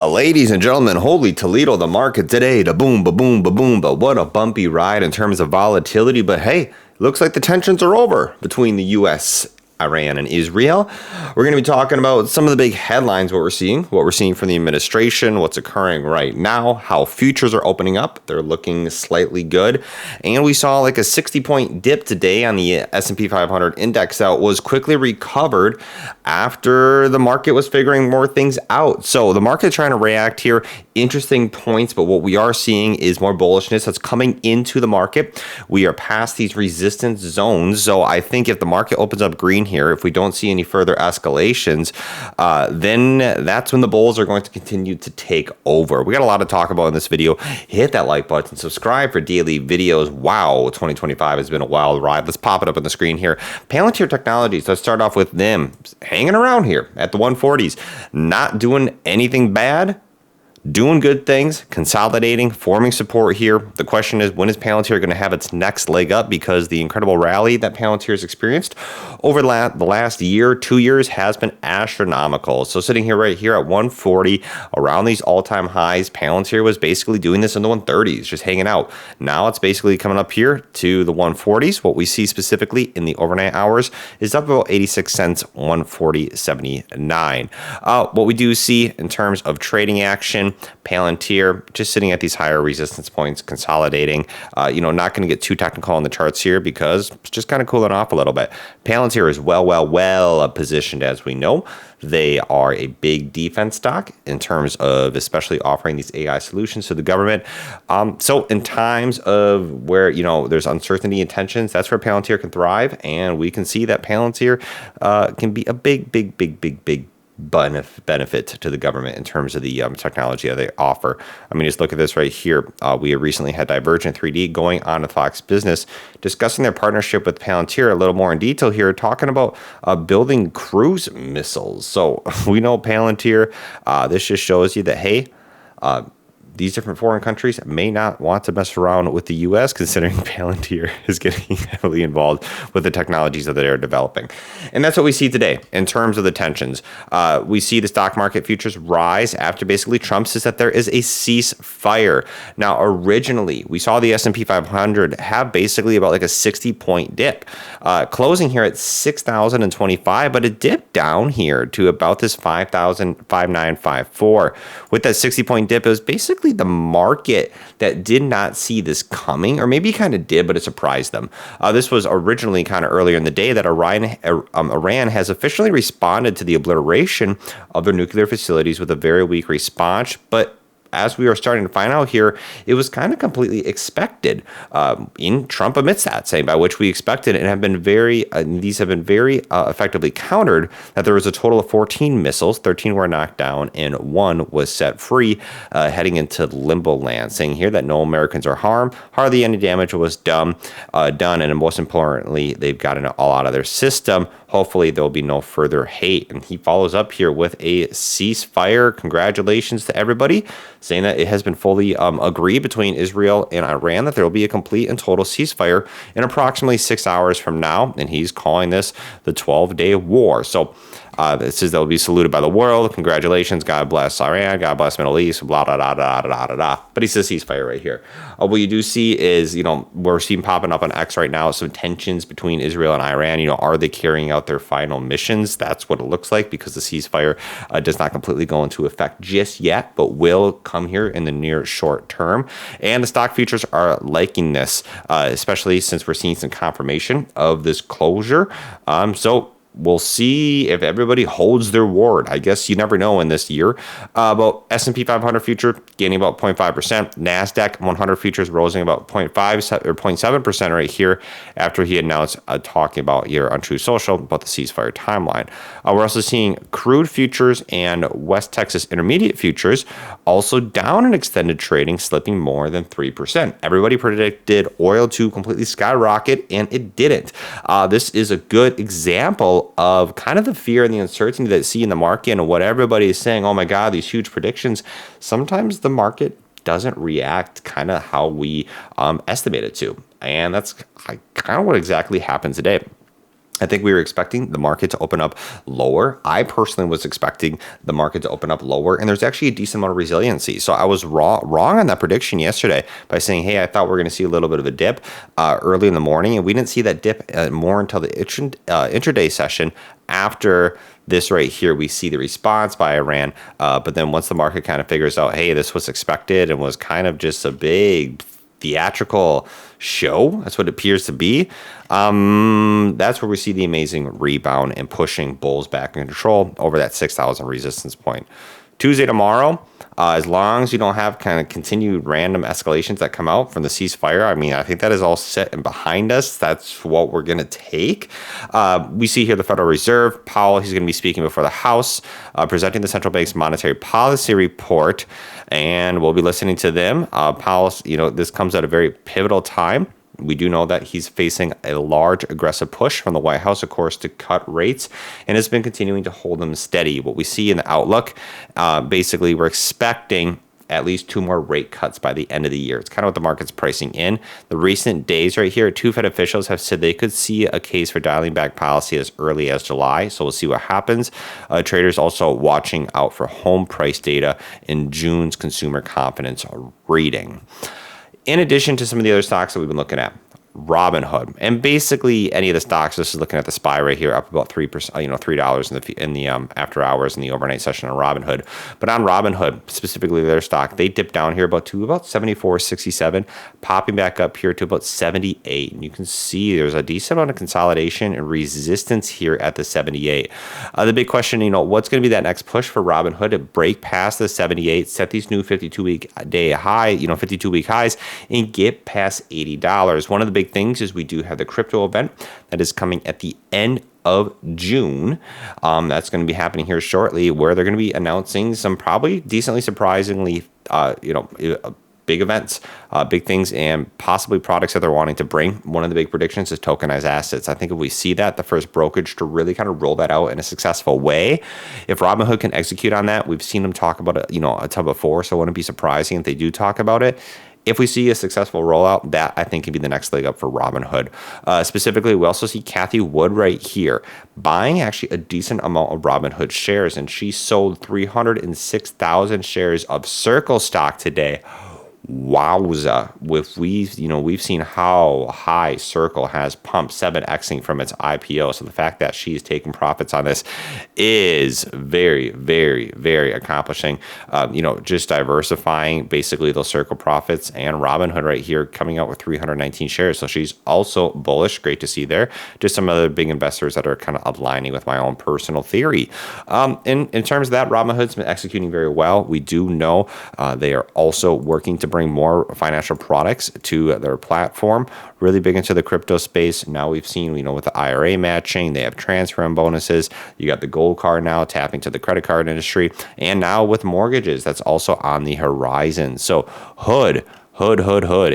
Ladies and gentlemen, holy Toledo, the market today, da boom, ba boom, ba boom, but what a bumpy ride in terms of volatility. But hey, looks like the tensions are over between the U.S., Iran, and Israel. We're going to be talking about some of the big headlines, what we're seeing from the administration, what's occurring right now, how futures are opening up. They're looking slightly good. And we saw like a 60-point dip today on the S&P 500 index that was quickly recovered after the market was figuring more things out. So the market's trying to react here. Interesting points, but what we are seeing is more bullishness that's coming into the market. We are past these resistance zones. So I think if the market opens up green here, if we don't see any further escalations, then that's when the bulls are going to continue to take over. We got a lot to talk about in this video. Hit that like button, subscribe for daily videos. Wow, 2025 has been a wild ride. Let's pop it up on the screen here. Palantir Technologies, let's start off with them hanging around here at the 140s, not doing anything bad, doing good things, consolidating, forming support here. The question is, when is Palantir going to have its next leg up? Because the incredible rally that Palantir has experienced over the last year, 2 years, has been astronomical. So sitting here right here at 140, around these all-time highs, Palantir was basically doing this in the 130s, just hanging out. Now it's basically coming up here to the 140s. What we see specifically in the overnight hours is up about 86 cents, 140.79. What we do see in terms of trading action, Palantir just sitting at these higher resistance points, consolidating. Not going to get too technical on the charts here because it's just kind of cooling off a little bit. Palantir is well positioned, as we know. They are a big defense stock in terms of especially offering these AI solutions to the government. So in times of where, there's uncertainty and tensions, that's where Palantir can thrive. And we can see that Palantir can be a big benefit to the government in terms of the technology that they offer. I mean, just look at this right here. We recently had Divergent 3D going on to Fox Business, discussing their partnership with Palantir a little more in detail here, talking about building cruise missiles. So we know Palantir, this just shows you that, hey, these different foreign countries may not want to mess around with the U.S., considering Palantir is getting heavily involved with the technologies that they are developing. And that's what we see today in terms of the tensions. We see the stock market futures rise after basically Trump says that there is a ceasefire. Now, originally, we saw the S&P 500 have basically about like a 60-point dip, closing here at 6,025, but it dipped down here to about this 5,5954. With that 60-point dip, it was basically the market that did not see this coming, or maybe kind of did, but it surprised them. This was originally kind of earlier in the day that Iran has officially responded to the obliteration of their nuclear facilities with a very weak response, but as we are starting to find out here, it was kind of completely expected. Trump admits that, saying by which we expected, and have been these have been very effectively countered, that there was a total of 14 missiles, 13 were knocked down, and 1 was set free, heading into limbo land, saying here that no Americans are harmed, hardly any damage was done, and most importantly, they've gotten it all out of their system. Hopefully, there will be no further hate. And he follows up here with a ceasefire. Congratulations to everybody, saying that it has been fully agreed between Israel and Iran that there will be a complete and total ceasefire in approximately 6 hours from now. And he's calling this the 12-day war. So it says they'll be saluted by the world. Congratulations. God bless Iran. God bless Middle East. Blah, blah, blah, blah, blah, blah, blah. But he says ceasefire right here. What you do see is, we're seeing popping up on X right now some tensions between Israel and Iran. Are they carrying out their final missions? That's what it looks like, because the ceasefire does not completely go into effect just yet, but will come here in the near short term. And the stock futures are liking this, especially since we're seeing some confirmation of this closure. So we'll see if everybody holds their word. I guess you never know in this year. About S&P 500 future gaining about 0.5%. NASDAQ 100 futures rising about 0.5 or 0.7% right here after he announced talking about here on True Social about the ceasefire timeline. We're also seeing crude futures and West Texas Intermediate futures also down in extended trading, slipping more than 3%. Everybody predicted oil to completely skyrocket, and it didn't. This is a good example of kind of the fear and the uncertainty that you see in the market, and what everybody is saying, oh my God, these huge predictions. Sometimes the market doesn't react kind of how we estimate it to. And that's kind of what exactly happened today. I think we were expecting the market to open up lower. I personally was expecting the market to open up lower, and there's actually a decent amount of resiliency. So I was wrong on that prediction yesterday by saying, hey, I thought we were going to see a little bit of a dip early in the morning, and we didn't see that dip more until the intraday session. After this right here, we see the response by Iran, but then once the market kind of figures out, hey, this was expected and was kind of just a big theatrical show, that's what it appears to be. That's where we see the amazing rebound and pushing bulls back in control over that 6,000 resistance point. Tuesday tomorrow, as long as you don't have kind of continued random escalations that come out from the ceasefire, I mean, I think that is all set and behind us. That's what we're going to take. We see here the Federal Reserve, Powell, he's going to be speaking before the House, presenting the central bank's monetary policy report, and we'll be listening to them. Powell, this comes at a very pivotal time. We do know that he's facing a large aggressive push from the White House, of course, to cut rates, and has been continuing to hold them steady. What we see in the outlook, basically, we're expecting at least 2 more rate cuts by the end of the year. It's kind of what the market's pricing in. The recent days right here, 2 Fed officials have said they could see a case for dialing back policy as early as July. So we'll see what happens. Traders also watching out for home price data in June's consumer confidence reading. In addition to some of the other stocks that we've been looking at, Robinhood, and basically any of the stocks. This is looking at the SPY right here, up about 3%, $3 in the after hours in the overnight session on Robinhood. But on Robinhood, specifically their stock, they dipped down here about 74.67, popping back up here to about 78. And you can see there's a decent amount of consolidation and resistance here at the 78. The big question, what's going to be that next push for Robinhood to break past the 78, set these new 52-week day high, 52-week highs, and get past $80. One of the big things is we do have the crypto event that is coming at the end of June. That's going to be happening here shortly, where they're going to be announcing some probably decently surprisingly, big events, big things, and possibly products that they're wanting to bring. One of the big predictions is tokenized assets. I think if we see that, the first brokerage to really kind of roll that out in a successful way, if Robinhood can execute on that, we've seen them talk about it, a ton before, so it wouldn't be surprising if they do talk about it. If we see a successful rollout, that I think can be the next leg up for Robinhood. Specifically, we also see Kathy Wood right here buying actually a decent amount of Robinhood shares, and she sold 306,000 shares of Circle stock today. Wowza. We've seen how high Circle has pumped, 7xing from its IPO. So the fact that she's taking profits on this is very, very, very accomplishing. Just diversifying basically those Circle profits, and Robinhood right here coming out with 319 shares. So she's also bullish. Great to see there. Just some other big investors that are kind of aligning with my own personal theory. In terms of that, Robinhood's been executing very well. We do know they are also working to bring more financial products to their platform, really big into the crypto space. Now we've seen, with the IRA matching, they have transfer and bonuses. You got the gold card now tapping to the credit card industry, and now with mortgages, that's also on the horizon. So Hood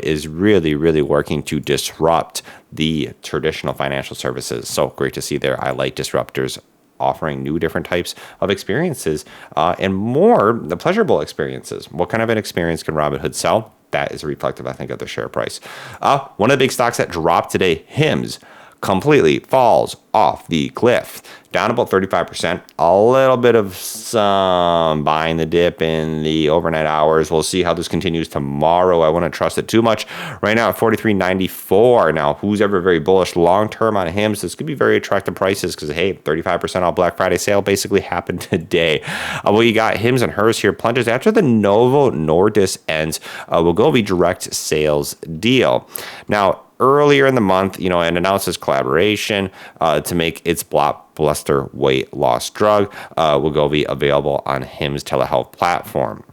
is really, really working to disrupt the traditional financial services. So great to see there. I like disruptors offering new different types of experiences and more the pleasurable experiences. What kind of an experience can Robinhood sell? That is reflective, I think, of the share price. One of the big stocks that dropped today, HIMS, completely falls off the cliff, down about 35%. A little bit of some buying the dip in the overnight hours. We'll see how this continues tomorrow. I wouldn't trust it too much. Right now at 43.94. Now, who's ever very bullish long-term on HIMS? This could be very attractive prices because, hey, 35% off Black Friday sale basically happened today. You got HIMS and HERS here plunges after the Novo Nordisk ends. Will go be direct sales deal. Now, earlier in the month, and announced this collaboration to make its blockbuster weight loss drug will be available on HIMS telehealth platform.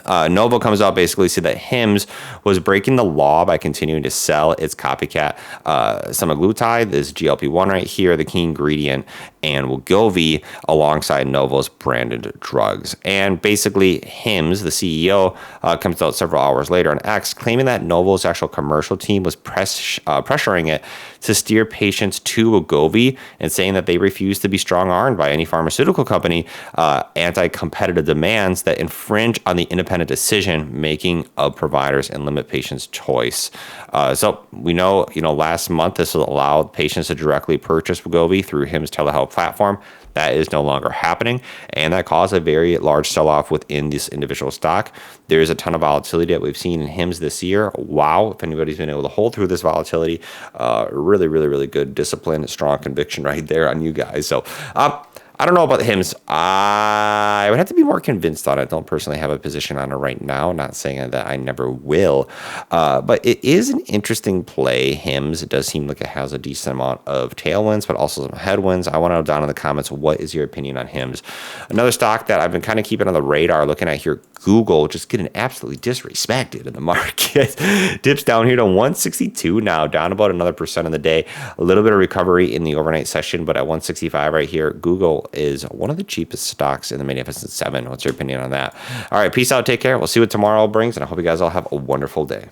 Novo comes out basically said that HIMS was breaking the law by continuing to sell its copycat semaglutide, this GLP-1 right here, the key ingredient, and Wegovy alongside Novo's branded drugs. And basically, HIMS, the CEO, comes out several hours later on X, claiming that Novo's actual commercial team was pressuring it to steer patients to Wegovy, and saying that they refuse to be strong-armed by any pharmaceutical company, anti-competitive demands that infringe on the independent independent decision making of providers and limit patients' choice. So we know, last month this allowed patients to directly purchase Wegovy through HIMSS telehealth platform. That is no longer happening, and that caused a very large sell-off within this individual stock. There's a ton of volatility that we've seen in HIMSS this year. Wow, if anybody's been able to hold through this volatility, really, really, really good discipline, strong conviction right there on you guys. So I don't know about the HIMSS. I would have to be more convinced on it. I don't personally have a position on it right now. Not saying that I never will. But it is an interesting play. HIMSS, it does seem like it has a decent amount of tailwinds, but also some headwinds. I want to know down in the comments, what is your opinion on HIMSS? Another stock that I've been kind of keeping on the radar, looking at here, Google, just getting absolutely disrespected in the market. Dips down here to 162 now, down about another % in the day. A little bit of recovery in the overnight session, but at 165 right here, Google is one of the cheapest stocks in the Magnificent Seven. What's your opinion on that? All right, peace out. Take care. We'll see what tomorrow brings, and I hope you guys all have a wonderful day.